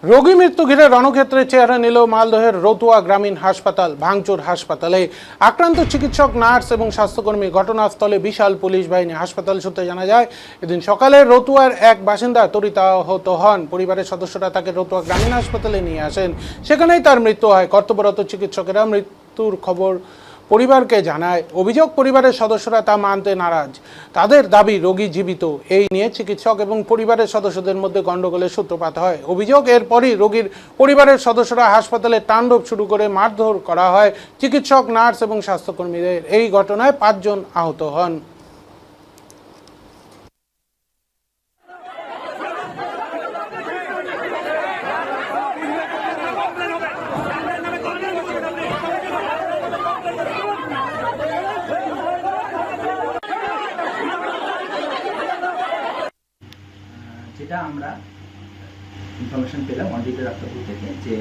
রোগী মৃত্যু ঘিরে রণক্ষেত্রে চেহারা নিল মালদহের রতুয়া গ্রামীণ হাসপাতাল। ভাঙচুর হাসপাতালে, আক্রান্ত চিকিৎসক, নার্স এবং স্বাস্থ্যকর্মী। ঘটনাস্থলে বিশাল পুলিশ বাহিনী। হাসপাতাল সূত্রে জানা যায়, এদিন সকালে রতুয়ার এক বাসিন্দা তড়িৎ আহত হন। পরিবারের সদস্যরা তাকে রতুয়া গ্রামীণ হাসপাতালে নিয়ে আসেন। সেখানেই তার মৃত্যু হয়। কর্তব্যরত চিকিৎসকেরা মৃত্যুর খবর পরিবারকে জানায়। অভিযোগ, পরিবারের সদস্যরা তা মানতে নারাজ। তাদের দাবি রোগী জীবিত। এই নিয়ে চিকিৎসক এবং পরিবারের সদস্যদের মধ্যে গন্ডগোলের সূত্রপাত হয়। অভিযোগ, এরপরই রোগীর পরিবারের সদস্যরা হাসপাতালে তাণ্ডব শুরু করে মারধর করা হয় চিকিৎসক, নার্স এবং স্বাস্থ্যকর্মীদের। এই ঘটনায় 5 জন আহত হন। যেটা আমরা ইনফরমেশন পেলাম অনডিউটি ডাক্তারবাবু থেকে, যে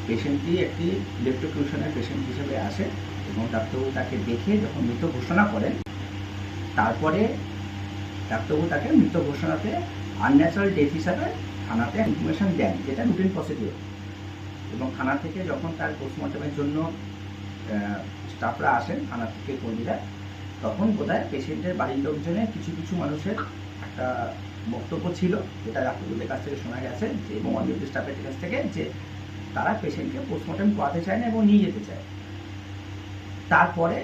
পেশেন্টটি একটি ইলেকট্রোকিউশনের পেশেন্ট হিসেবে আসে এবং ডাক্তারবাবু তাকে দেখে যখন মৃত ঘোষণা করেন, তারপরে ডাক্তারবাবু তাকে মৃত ঘোষণাতে আনন্যাচারাল ডেথ হিসাবে থানাতে ইনফরমেশন দেন, যেটা রুটিন প্রসিডিওর। এবং থানা থেকে যখন তার পোস্টমর্টমের জন্য স্টাফরা আসেন, থানা থেকে কর্মীরা, তখন বোধহয় পেশেন্টের বাড়ির লোকজনের কিছু মানুষের একটা বক্তব্য ছিল, যেটা ডাক্তারবাবুদের কাছ থেকে শোনা গেছে এবং অনডিউটি স্টাফের কাছ থেকে, যে তারা পেশেন্টকে পোস্টমর্টম করাতে চায় না এবং নিয়ে যেতে চায়। তারপরে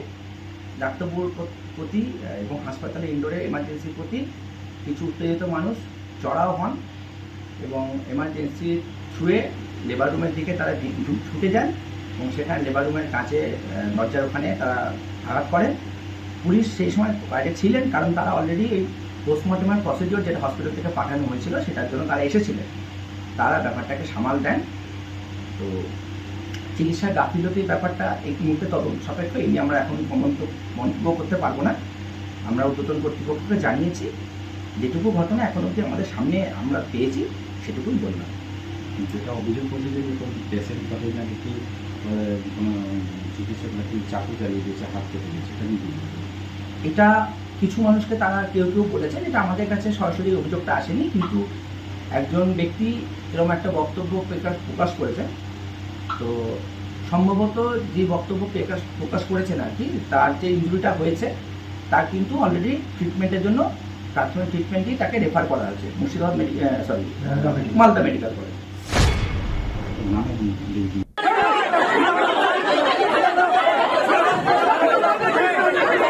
ডাক্তারবাবুর প্রতি এবং হাসপাতালে ইনডোরে এমার্জেন্সির প্রতি কিছু উত্তেজিত মানুষ চড়াও হন এবং এমার্জেন্সি থ্রুয়ে লেবার রুমের দিকে তারা ছুটে যান এবং সেখানে লেবার রুমের কাছে দরজার ওখানে তারা আঘাত করেন। পুলিশ সেই সময় বাইরে ছিলেন, কারণ তারা অলরেডি এই পোস্টমর্টমের প্রসিডিওর যেটা হসপিটাল থেকে পাঠানো হয়েছিল সেটার জন্য তারা এসেছিলেন। তারা ব্যাপারটাকে সামাল দেন। তো চিকিৎসা গাফিলতির ব্যাপারটা এই মুহূর্তে তদন্ত সাপেক্ষ, এই নিয়ে আমরা এখন মন্তব্য করতে পারবো না। আমরা ঊর্ধ্বতন কর্তৃপক্ষকে জানিয়েছি, যেটুকু ঘটনা এখন অবধি আমাদের সামনে আমরা পেয়েছি সেটুকুই বললাম। যেটা অভিযোগ করছে যে পেশেন্ট তাদের নাকি কি কোনো চিকিৎসক নাকি চাকু চালিয়ে দিয়েছে, হাত কেটে দিয়েছে, এটা নিয়ে এটা কিছু মানুষকে তারা কেউ বলেছেন। এটা আমাদের কাছে সরাসরি অভিযোগটা আসেনি, কিন্তু একজন ব্যক্তি এরকম একটা বক্তব্য প্রকাশ করেছেন। তো সম্ভবত যে বক্তব্য প্রকাশ করেছেন আর কি, তার যে ইনজুরিটা হয়েছে তার কিন্তু অলরেডি ট্রিটমেন্টের জন্য প্রাথমিক ট্রিটমেন্টই তাকে রেফার করা হয়েছে মুর্শিদাবাদ মালদা মেডিকেল কলেজ।